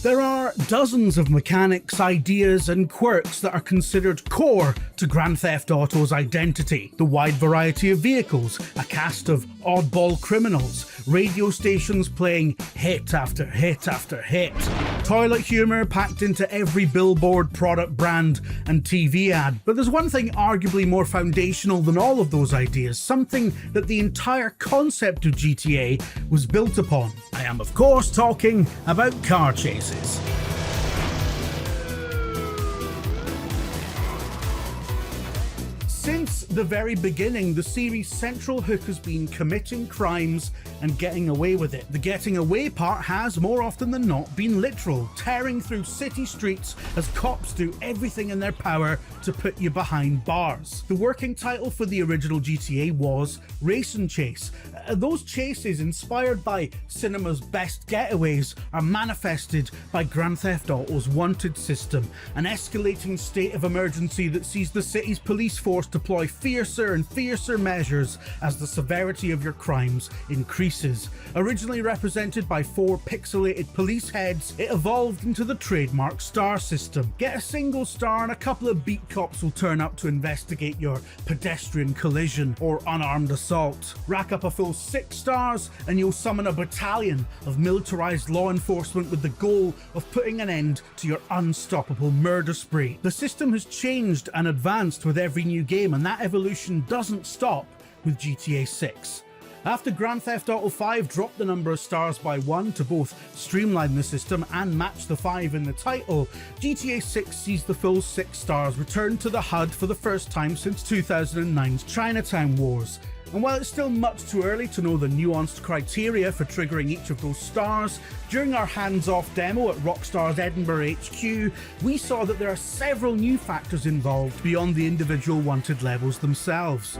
There are dozens of mechanics, ideas and quirks that are considered core to Grand Theft Auto's identity. The wide variety of vehicles, a cast of oddball criminals, radio stations playing hit after hit after hit, toilet humour packed into every billboard, product brand and TV ad. But there's one thing arguably more foundational than all of those ideas, something that the entire concept of GTA was built upon. I am of course talking about car chases. Since the very beginning, the series' central hook has been committing crimes and getting away with it. The getting away part has, more often than not, been literal, tearing through city streets as cops do everything in their power to put you behind bars. The working title for the original GTA was Race and Chase. Those chases, inspired by cinema's best getaways, are manifested by Grand Theft Auto's wanted system, an escalating state of emergency that sees the city's police force deploy fiercer and fiercer measures as the severity of your crimes increases. Originally represented by 4 pixelated police heads, it evolved into the trademark star system. Get a single star and a couple of beat cops will turn up to investigate your pedestrian collision or unarmed assault. Rack up a full 6 stars and you'll summon a battalion of militarized law enforcement with the goal of putting an end to your unstoppable murder spree. The system has changed and advanced with every new game, and that evolution doesn't stop with GTA 6. After Grand Theft Auto 5 dropped the number of stars by 1 to both streamline the system and match the 5 in the title, GTA 6 sees the full 6 stars return to the HUD for the first time since 2009's Chinatown Wars. And while it's still much too early to know the nuanced criteria for triggering each of those stars, during our hands-off demo at Rockstar's Edinburgh HQ, we saw that there are several new factors involved beyond the individual wanted levels themselves.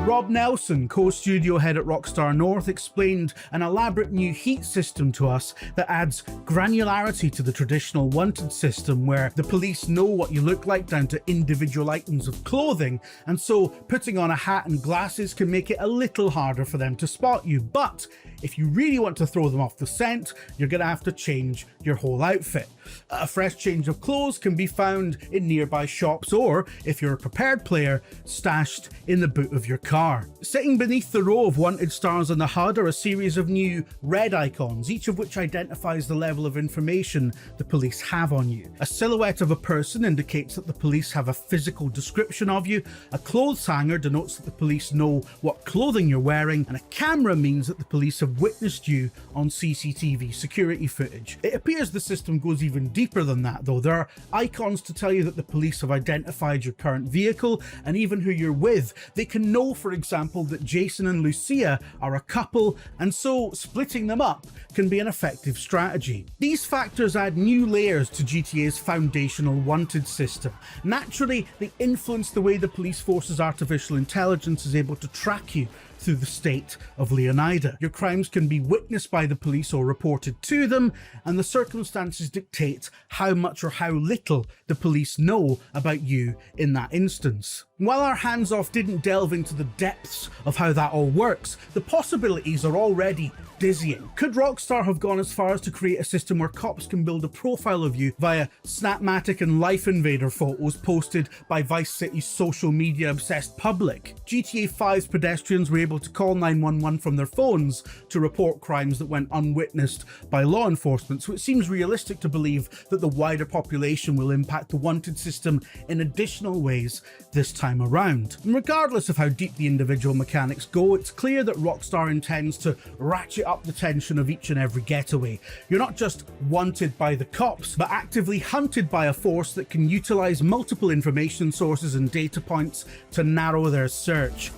Rob Nelson, co-studio head at Rockstar North, explained an elaborate new heat system to us that adds granularity to the traditional wanted system, where the police know what you look like down to individual items of clothing, and so putting on a hat and glasses can make it a little harder for them to spot you. But if you really want to throw them off the scent, you're going to have to change your whole outfit. A fresh change of clothes can be found in nearby shops, or, if you're a prepared player, stashed in the boot of your car. Sitting beneath the row of wanted stars on the HUD are a series of new red icons, each of which identifies the level of information the police have on you. A silhouette of a person indicates that the police have a physical description of you, a clothes hanger denotes that the police know what clothing you're wearing, and a camera means that the police have witnessed you on CCTV security footage. It appears the system goes even deeper than that, though. There are icons to tell you that the police have identified your current vehicle and even who you're with. They can know, for example, that Jason and Lucia are a couple, and so splitting them up can be an effective strategy. These factors add new layers to GTA's foundational wanted system. Naturally, they influence the way the police force's artificial intelligence is able to track you through the state of Leonida. Your crimes can be witnessed by the police or reported to them, and the circumstances dictate how much or how little the police know about you in that instance. While our hands-off didn't delve into the depths of how that all works, the possibilities are already dizzying. Could Rockstar have gone as far as to create a system where cops can build a profile of you via Snapmatic and Life Invader photos posted by Vice City's social media obsessed public? GTA 5's pedestrians were able to call 911 from their phones to report crimes that went unwitnessed by law enforcement, so it seems realistic to believe that the wider population will impact the wanted system in additional ways this time around. And regardless of how deep the individual mechanics go, it's clear that Rockstar intends to ratchet up the tension of each and every getaway. You're not just wanted by the cops, but actively hunted by a force that can utilize multiple information sources and data points to narrow their search.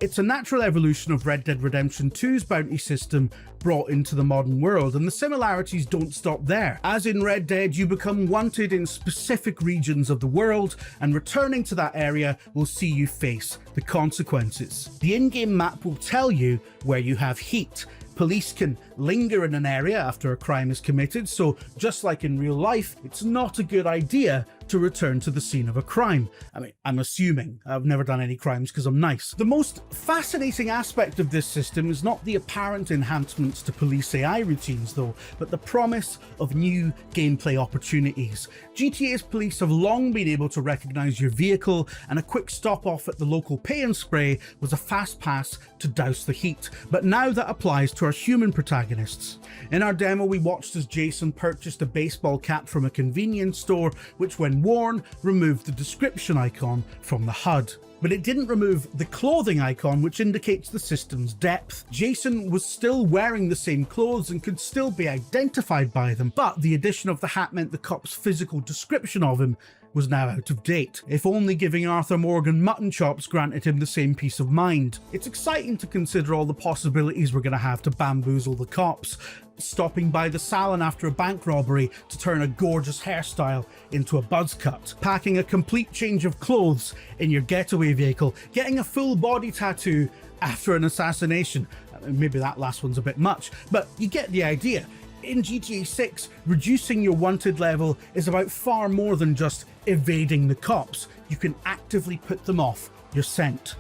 It's a natural evolution of Red Dead Redemption 2's bounty system brought into the modern world, and the similarities don't stop there. As in Red Dead, you become wanted in specific regions of the world, and returning to that area will see you face the consequences. The in-game map will tell you where you have heat. Police can linger in an area after a crime is committed, so just like in real life, it's not a good idea to return to the scene of a crime. I mean, I'm assuming. I've never done any crimes because I'm nice. The most fascinating aspect of this system is not the apparent enhancements to police AI routines though, but the promise of new gameplay opportunities. GTA's police have long been able to recognize your vehicle, and a quick stop off at the local pay and spray was a fast pass to douse the heat, but now that applies to our human protagonists. In our demo, we watched as Jason purchased a baseball cap from a convenience store, which when worn, removed the description icon from the HUD. But it didn't remove the clothing icon, which indicates the system's depth. Jason was still wearing the same clothes and could still be identified by them, but the addition of the hat meant the cop's physical description of him was now out of date. If only giving Arthur Morgan mutton chops granted him the same peace of mind. It's exciting to consider all the possibilities we're going to have to bamboozle the cops. Stopping by the salon after a bank robbery to turn a gorgeous hairstyle into a buzz cut, packing a complete change of clothes in your getaway vehicle, getting a full body tattoo after an assassination. Maybe that last one's a bit much, but you get the idea. In GTA 6, reducing your wanted level is about far more than just evading the cops. You can actively put them off your scent.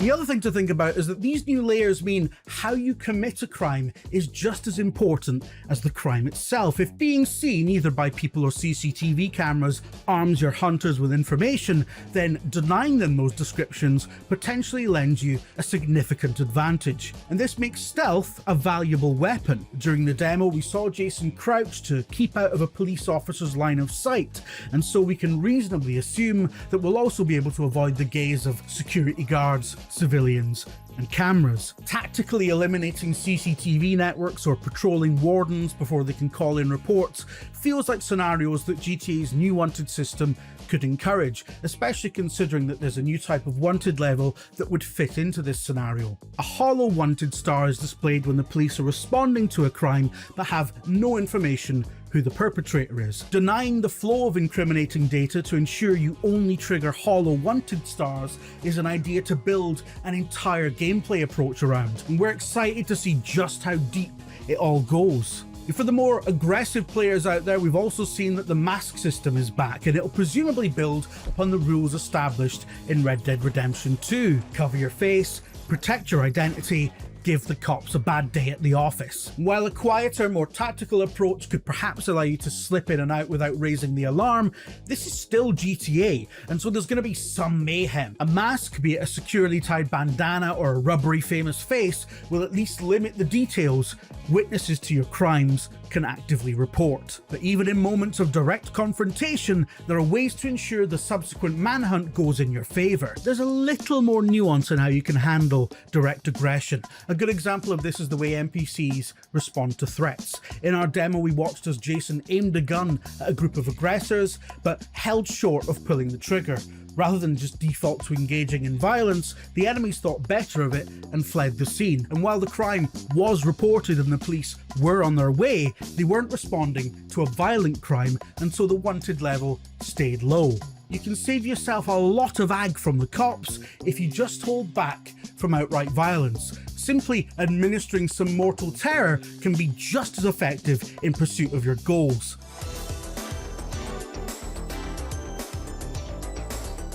The other thing to think about is that these new layers mean how you commit a crime is just as important as the crime itself. If being seen either by people or CCTV cameras arms your hunters with information, then denying them those descriptions potentially lends you a significant advantage. And this makes stealth a valuable weapon. During the demo, we saw Jason crouch to keep out of a police officer's line of sight, and so we can reasonably assume that we'll also be able to avoid the gaze of security guards, civilians, and cameras. Tactically eliminating CCTV networks or patrolling wardens before they can call in reports feels like scenarios that GTA's new wanted system could encourage, especially considering that there's a new type of wanted level that would fit into this scenario. A hollow wanted star is displayed when the police are responding to a crime but have no information who the perpetrator is. Denying the flow of incriminating data to ensure you only trigger hollow wanted stars is an idea to build an entire gameplay approach around, and we're excited to see just how deep it all goes. For the more aggressive players out there, we've also seen that the mask system is back, and it'll presumably build upon the rules established in Red Dead Redemption 2. Cover your face, protect your identity, give the cops a bad day at the office. While a quieter, more tactical approach could perhaps allow you to slip in and out without raising the alarm, this is still GTA, and so there's going to be some mayhem. A mask, be it a securely tied bandana or a rubbery famous face, will at least limit the details witnesses to your crimes can actively report. But even in moments of direct confrontation, there are ways to ensure the subsequent manhunt goes in your favour. There's a little more nuance in how you can handle direct aggression. A good example of this is the way NPCs respond to threats. In our demo, we watched as Jason aimed a gun at a group of aggressors, but held short of pulling the trigger. Rather than just default to engaging in violence, the enemies thought better of it and fled the scene. And while the crime was reported and the police were on their way, they weren't responding to a violent crime, and so the wanted level stayed low. You can save yourself a lot of ag from the cops if you just hold back from outright violence. Simply administering some mortal terror can be just as effective in pursuit of your goals.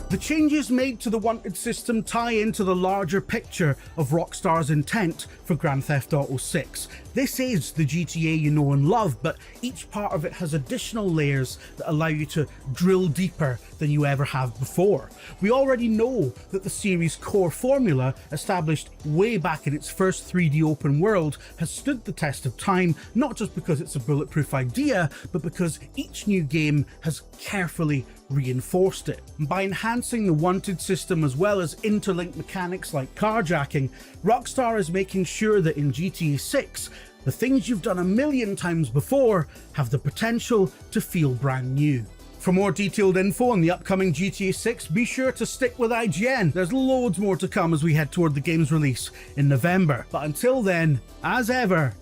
The changes made to the wanted system tie into the larger picture of Rockstar's intent for Grand Theft Auto 6. This is the GTA you know and love, but each part of it has additional layers that allow you to drill deeper than you ever have before. We already know that the series' core formula, established way back in its first 3D open world, has stood the test of time, not just because it's a bulletproof idea, but because each new game has carefully reinforced it. By enhancing the wanted system as well as interlinked mechanics like carjacking, Rockstar is making sure that in GTA 6, the things you've done a million times before have the potential to feel brand new. For more detailed info on the upcoming GTA 6, be sure to stick with IGN. There's loads more to come as we head toward the game's release in November. But until then, as ever,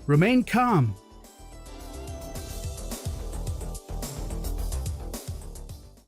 remain calm